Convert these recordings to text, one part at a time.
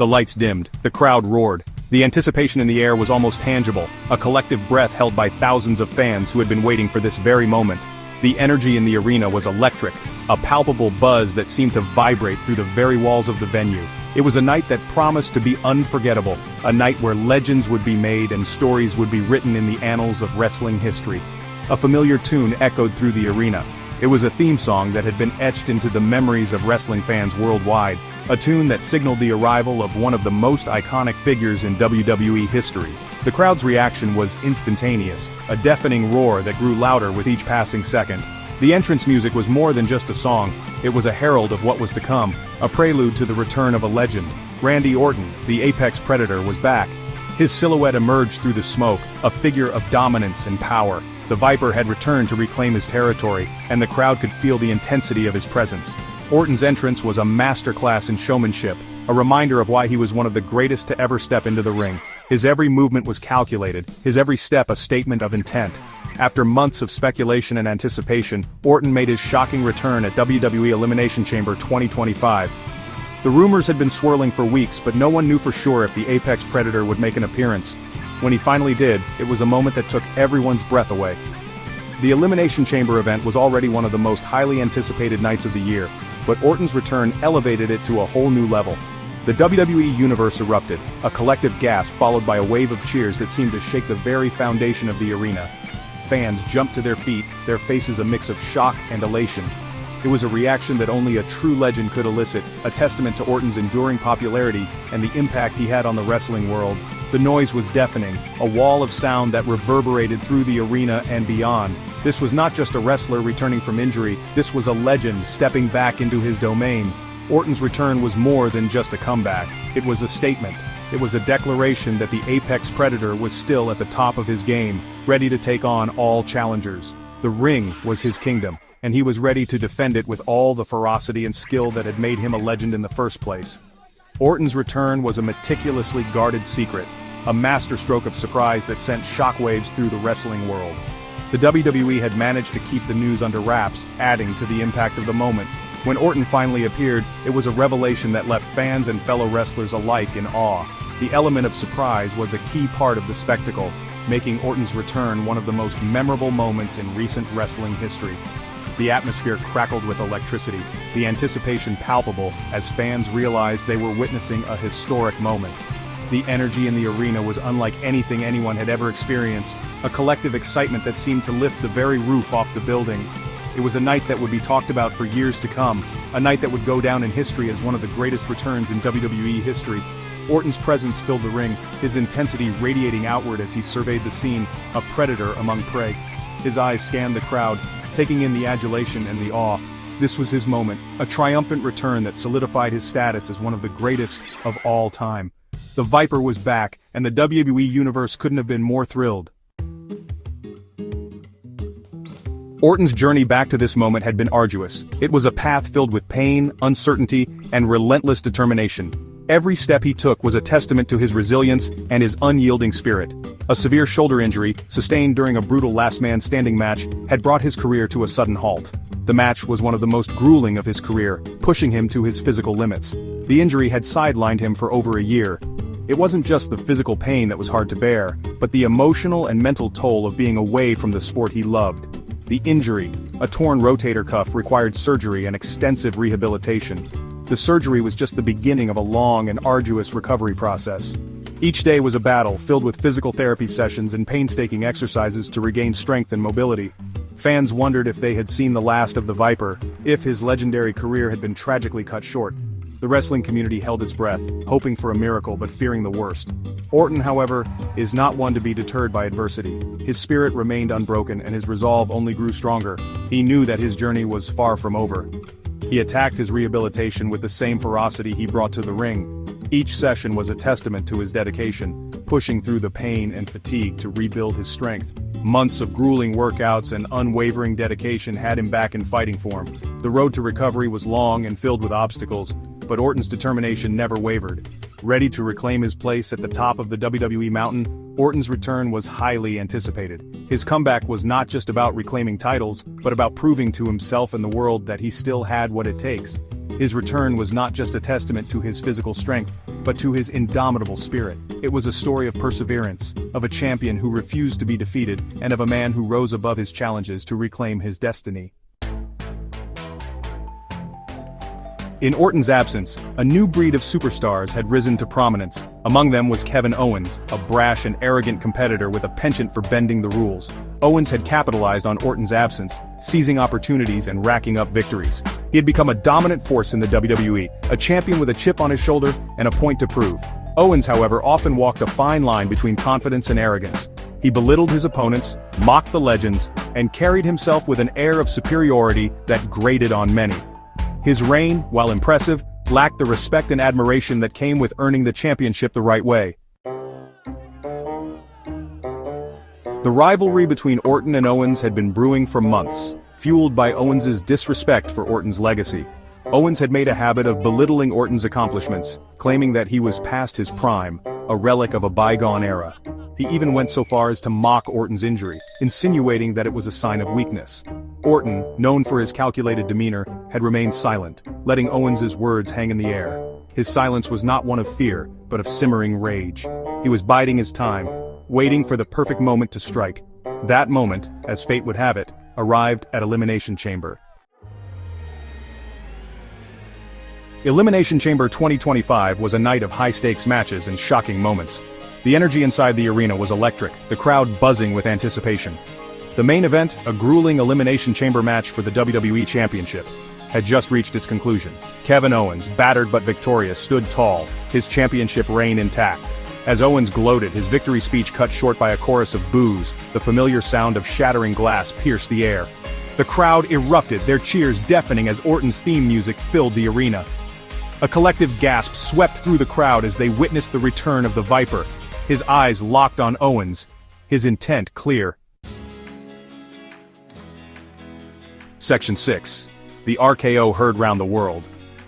The lights dimmed, the crowd roared. The anticipation in the air was almost tangible, a collective breath held by thousands of fans who had been waiting for this very moment. The energy in the arena was electric, a palpable buzz that seemed to vibrate through the very walls of the venue. It was a night that promised to be unforgettable, a night where legends would be made and stories would be written in the annals of wrestling history. A familiar tune echoed through the arena. It was a theme song that had been etched into the memories of wrestling fans worldwide, a tune that signaled the arrival of one of the most iconic figures in WWE history. The crowd's reaction was instantaneous, a deafening roar that grew louder with each passing second. The entrance music was more than just a song, it was a herald of what was to come, a prelude to the return of a legend. Randy Orton, the Apex Predator, was back. His silhouette emerged through the smoke, a figure of dominance and power. The Viper had returned to reclaim his territory, and the crowd could feel the intensity of his presence. Orton's entrance was a masterclass in showmanship, a reminder of why he was one of the greatest to ever step into the ring. His every movement was calculated, his every step a statement of intent. After months of speculation and anticipation, Orton made his shocking return at WWE Elimination Chamber 2025. The rumors had been swirling for weeks, but no one knew for sure if the Apex Predator would make an appearance. When he finally did, it was a moment that took everyone's breath away. The Elimination Chamber event was already one of the most highly anticipated nights of the year, but Orton's return elevated it to a whole new level. The WWE Universe erupted, a collective gasp followed by a wave of cheers that seemed to shake the very foundation of the arena. Fans jumped to their feet, their faces a mix of shock and elation. It was a reaction that only a true legend could elicit, a testament to Orton's enduring popularity and the impact he had on the wrestling world. The noise was deafening, a wall of sound that reverberated through the arena and beyond. This was not just a wrestler returning from injury, this was a legend stepping back into his domain. Orton's return was more than just a comeback, it was a statement. It was a declaration that the Apex Predator was still at the top of his game, ready to take on all challengers. The ring was his kingdom, and he was ready to defend it with all the ferocity and skill that had made him a legend in the first place. Orton's return was a meticulously guarded secret, a masterstroke of surprise that sent shockwaves through the wrestling world. The WWE had managed to keep the news under wraps, adding to the impact of the moment. When Orton finally appeared, it was a revelation that left fans and fellow wrestlers alike in awe. The element of surprise was a key part of the spectacle, making Orton's return one of the most memorable moments in recent wrestling history. The atmosphere crackled with electricity, the anticipation palpable as fans realized they were witnessing a historic moment. The energy in the arena was unlike anything anyone had ever experienced, a collective excitement that seemed to lift the very roof off the building. It was a night that would be talked about for years to come, a night that would go down in history as one of the greatest returns in WWE history. Orton's presence filled the ring, his intensity radiating outward as he surveyed the scene, a predator among prey. His eyes scanned the crowd, taking in the adulation and the awe. This was his moment, a triumphant return that solidified his status as one of the greatest of all time. The Viper was back, and the WWE Universe couldn't have been more thrilled. Orton's journey back to this moment had been arduous. It was a path filled with pain, uncertainty, and relentless determination. Every step he took was a testament to his resilience and his unyielding spirit. A severe shoulder injury, sustained during a brutal last-man-standing match, had brought his career to a sudden halt. The match was one of the most grueling of his career, pushing him to his physical limits. The injury had sidelined him for over a year. It wasn't just the physical pain that was hard to bear, but the emotional and mental toll of being away from the sport he loved. The injury, a torn rotator cuff, required surgery and extensive rehabilitation. The surgery was just the beginning of a long and arduous recovery process. Each day was a battle, filled with physical therapy sessions and painstaking exercises to regain strength and mobility. Fans wondered if they had seen the last of the Viper, if his legendary career had been tragically cut short. The wrestling community held its breath, hoping for a miracle but fearing the worst. Orton, however, is not one to be deterred by adversity. His spirit remained unbroken and his resolve only grew stronger. He knew that his journey was far from over. He attacked his rehabilitation with the same ferocity he brought to the ring. Each session was a testament to his dedication, pushing through the pain and fatigue to rebuild his strength. Months of grueling workouts and unwavering dedication had him back in fighting form. The road to recovery was long and filled with obstacles, but Orton's determination never wavered. Ready to reclaim his place at the top of the WWE mountain, Orton's return was highly anticipated. His comeback was not just about reclaiming titles, but about proving to himself and the world that he still had what it takes. His return was not just a testament to his physical strength, but to his indomitable spirit. It was a story of perseverance, of a champion who refused to be defeated, and of a man who rose above his challenges to reclaim his destiny. In Orton's absence, a new breed of superstars had risen to prominence. Among them was Kevin Owens, a brash and arrogant competitor with a penchant for bending the rules. Owens had capitalized on Orton's absence, seizing opportunities and racking up victories. He had become a dominant force in the WWE, a champion with a chip on his shoulder and a point to prove. Owens, however, often walked a fine line between confidence and arrogance. He belittled his opponents, mocked the legends, and carried himself with an air of superiority that grated on many. His reign, while impressive, lacked the respect and admiration that came with earning the championship the right way. The rivalry between Orton and Owens had been brewing for months, fueled by Owens' disrespect for Orton's legacy. Owens had made a habit of belittling Orton's accomplishments, claiming that he was past his prime, a relic of a bygone era. He even went so far as to mock Orton's injury, insinuating that it was a sign of weakness. Orton, known for his calculated demeanor, had remained silent, letting Owens' words hang in the air. His silence was not one of fear, but of simmering rage. He was biding his time, waiting for the perfect moment to strike. That moment, as fate would have it, arrived at Elimination Chamber. Elimination Chamber 2025 was a night of high-stakes matches and shocking moments. The energy inside the arena was electric, the crowd buzzing with anticipation. The main event, a grueling Elimination Chamber match for the WWE Championship, had just reached its conclusion. Kevin Owens, battered but victorious, stood tall, his championship reign intact. As Owens gloated, his victory speech cut short by a chorus of boos, the familiar sound of shattering glass pierced the air. The crowd erupted, their cheers deafening as Orton's theme music filled the arena. A collective gasp swept through the crowd as they witnessed the return of the Viper. His eyes locked on Owens, his intent clear. Section 6. The RKO heard round the world.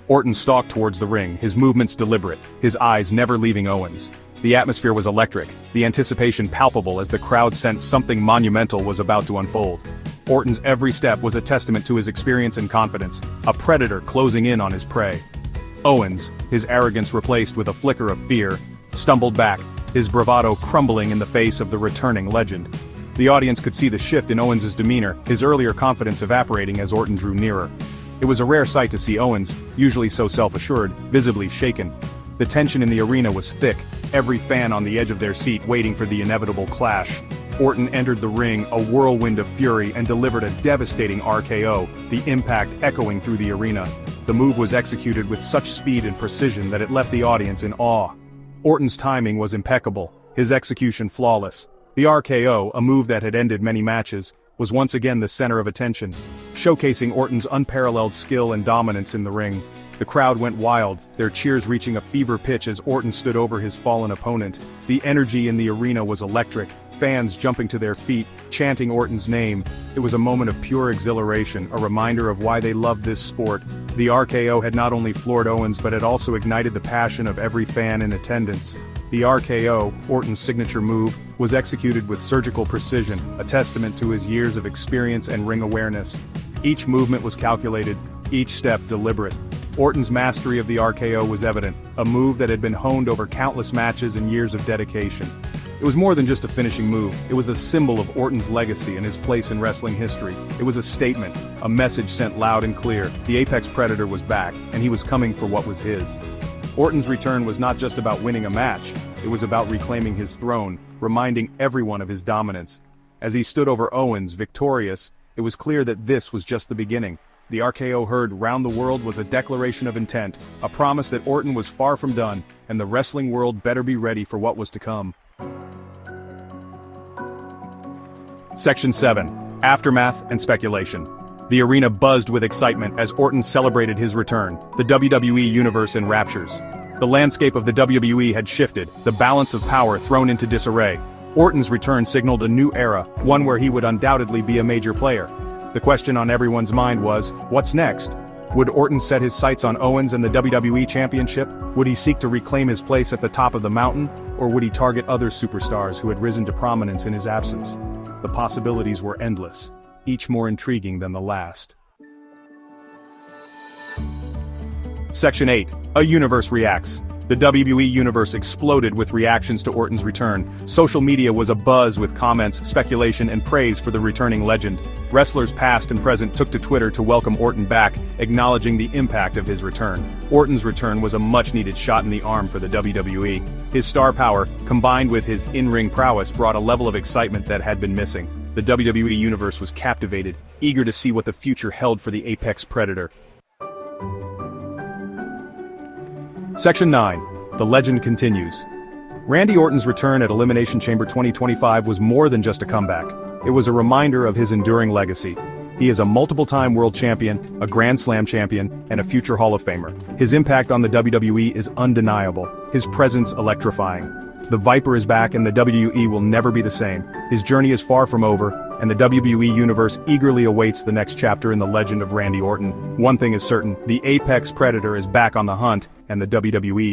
Orton stalked towards the ring, his movements deliberate, his eyes never leaving Owens. The atmosphere was electric, the anticipation palpable as the crowd sensed something monumental was about to unfold. Orton's every step was a testament to his experience and confidence, a predator closing in on his prey. Owens, his arrogance replaced with a flicker of fear, stumbled back, his bravado crumbling in the face of the returning legend. The audience could see the shift in Owens' demeanor, his earlier confidence evaporating as Orton drew nearer. It was a rare sight to see Owens, usually so self-assured, visibly shaken. The tension in the arena was thick, every fan on the edge of their seat waiting for the inevitable clash. Orton entered the ring, a whirlwind of fury, and delivered a devastating RKO, the impact echoing through the arena. The move was executed with such speed and precision that it left the audience in awe. Orton's timing was impeccable, his execution flawless. The RKO, a move that had ended many matches, was once again the center of attention, showcasing Orton's unparalleled skill and dominance in the ring. The crowd went wild, their cheers reaching a fever pitch as Orton stood over his fallen opponent. The energy in the arena was electric, fans jumping to their feet, chanting Orton's name. It was a moment of pure exhilaration, a reminder of why they loved this sport. The RKO had not only floored Owens but had also ignited the passion of every fan in attendance. The RKO, Orton's signature move, was executed with surgical precision, a testament to his years of experience and ring awareness. Each movement was calculated, each step deliberate. Orton's mastery of the RKO was evident, a move that had been honed over countless matches and years of dedication. It was more than just a finishing move, it was a symbol of Orton's legacy and his place in wrestling history. It was a statement, a message sent loud and clear. The Apex Predator was back, and he was coming for what was his. Orton's return was not just about winning a match, it was about reclaiming his throne, reminding everyone of his dominance. As he stood over Owens, victorious, it was clear that this was just the beginning. The RKO heard round the world was a declaration of intent, a promise that Orton was far from done, and the wrestling world better be ready for what was to come. Section 7. Aftermath and Speculation. The arena buzzed with excitement as Orton celebrated his return, the WWE Universe in raptures. The landscape of the WWE had shifted, the balance of power thrown into disarray. Orton's return signaled a new era, one where he would undoubtedly be a major player. The question on everyone's mind was, what's next? Would Orton set his sights on Owens and the WWE Championship? Would he seek to reclaim his place at the top of the mountain? Or would he target other superstars who had risen to prominence in his absence? The possibilities were endless, each more intriguing than the last. Section 8. A Universe Reacts. The WWE Universe exploded with reactions to Orton's return. Social media was abuzz with comments, speculation, and praise for the returning legend. Wrestlers past and present took to Twitter to welcome Orton back, acknowledging the impact of his return. Orton's return was a much-needed shot in the arm for the WWE. His star power, combined with his in-ring prowess, brought a level of excitement that had been missing. The WWE Universe was captivated, eager to see what the future held for the Apex Predator. Section 9. The Legend Continues. Randy Orton's return at Elimination Chamber 2025 was more than just a comeback. It was a reminder of his enduring legacy. He is a multiple-time world champion, a Grand Slam champion, and a future Hall of Famer. His impact on the WWE is undeniable, his presence electrifying. The Viper is back and the WWE will never be the same. His journey is far from over, and the WWE Universe eagerly awaits the next chapter in the legend of Randy Orton. One thing is certain, the Apex Predator is back on the hunt, and the WWE